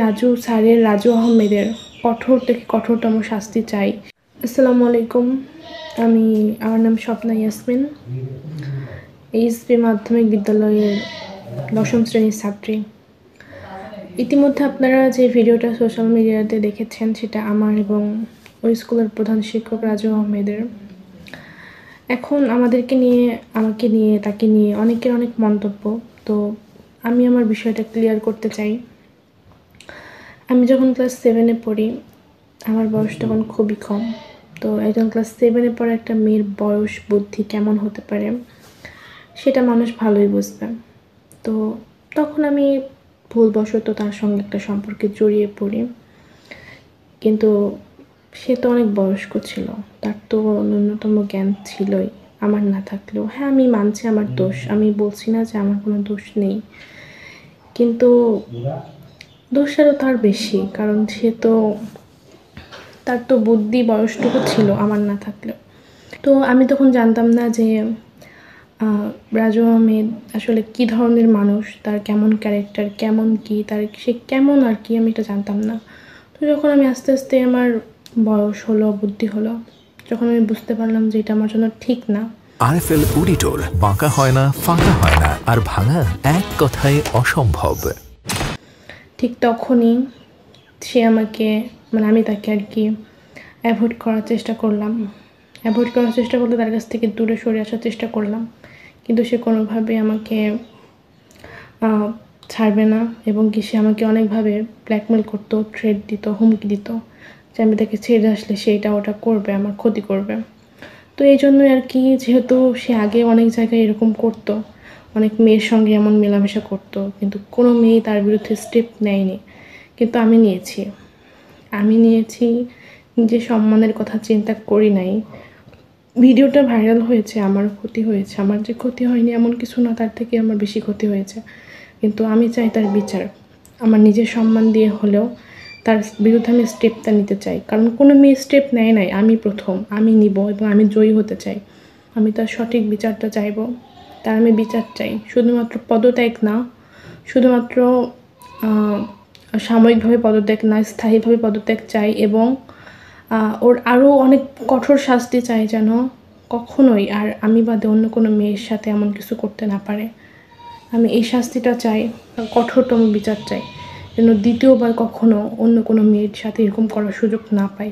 রাজু স্যারের, রাজু আহমেদের কঠোর থেকে কঠোরতম শাস্তি চাই। আসসালামু আলাইকুম, আমার নাম স্বপ্না ইয়াসমিন, এইচপি মাধ্যমিক বিদ্যালয়ের 10ম শ্রেণীর ছাত্রী। ইতিমধ্যে আপনারা যে ভিডিওটা সোশ্যাল মিডিয়াতে দেখেছেন সেটা আমার এবং ওই স্কুলের প্রধান শিক্ষক রাজু আহমেদের। এখন আমাকে নিয়ে তাকে নিয়ে অনেকের অনেক মন্তব্য। তো আমি আমার বিষয়টা ক্লিয়ার করতে চাই। আমি যখন ক্লাস 7-এ পড়ি, আমার বয়স তখন খুবই কম। তো একজন ক্লাস 7-এ পড়া একটা মেয়ের বয়স বুদ্ধি কেমন হতে পারে সেটা মানুষ ভালোই বুঝবে। তো তখন আমি ভুলবশত তার সঙ্গে একটা সম্পর্কে জড়িয়ে পড়ি, কিন্তু সে তো অনেক বয়স্ক ছিল, তার তো ন্যূনতম জ্ঞান ছিলই, আমার না থাকলেও। হ্যাঁ, আমি মানছি আমার দোষ, আমি বলছি না যে আমার কোনো দোষ নেই, কিন্তু দোষটাও তার বেশি, কারণ তার তো বুদ্ধি বয়সটুকু ছিল আমার না থাকলেও। তো আমি তখন জানতাম না যে রাজু আহমেদ আসলে কী ধরনের মানুষ, তার কেমন ক্যারেক্টার, কেমন কী, সে কেমন আর কি, আমি এটা জানতাম না। তো যখন আমি আস্তে আস্তে আমার বয়স হলো, বুদ্ধি হলো, যখন আমি বুঝতে পারলাম যে এটা আমার জন্য ঠিক না। আরএফএল অডিটর, বাঁকা হয় না, ফাঁকা হয় না, আর ভাঙা এক কথায় অসম্ভব। ঠিক তখনই আমি তাকে আর কি অ্যাভয়েড করার চেষ্টা করলে তার কাছ থেকে দূরে সরে আসার চেষ্টা করলাম, কিন্তু সে কোনোভাবে আমাকে ছাড়বে না, এবং সে আমাকে অনেকভাবে ব্ল্যাকমেল করতো, থ্রেট দিত, হুমকি দিত যে আমি তাকে ছেড়ে আসলে সে ওটা করবে, আমার ক্ষতি করবে। তো এই জন্যই আর কি, যেহেতু সে আগে অনেক জায়গায় এরকম করতো, অনেক মেয়ের সঙ্গে এমন মেলামেশা করতো, কিন্তু কোনো মেয়ে তার বিরুদ্ধে স্টেপ নেয়নি, কিন্তু আমি নিয়েছি। নিজের সম্মানের কথা চিন্তা করি নাই। ভিডিওটা ভাইরাল হয়েছে, আমারও ক্ষতি হয়েছে। আমার যে ক্ষতি হয়নি এমন কিছু না, তার থেকে আমার বেশি ক্ষতি হয়েছে, কিন্তু আমি চাই তার বিচার। আমার নিজের সম্মান দিয়ে হলেও তার বিরুদ্ধে আমি স্টেপটা নিতে চাই, কারণ কোনো মেয়ে স্টেপ নেয় নাই, আমি প্রথম, আমি নিব এবং আমি জয়ী হতে চাই। আমি তার সঠিক বিচারটা চাইব, তার আমি বিচার চাই। শুধুমাত্র পদত্যাগ না, শুধুমাত্র সাময়িকভাবে পদত্যাগ না, স্থায়ীভাবে পদত্যাগ চাই, এবং ওর আরও অনেক কঠোর শাস্তি চাই, যেন কখনোই আর আমি বাদে অন্য কোনো মেয়ের সাথে এমন কিছু করতে না পারে। আমি এই শাস্তিটা চাই, কঠোরতম বিচার চাই, যেন দ্বিতীয়বার কখনো অন্য কোনো মেয়ের সাথে এরকম করার সুযোগ না পাই।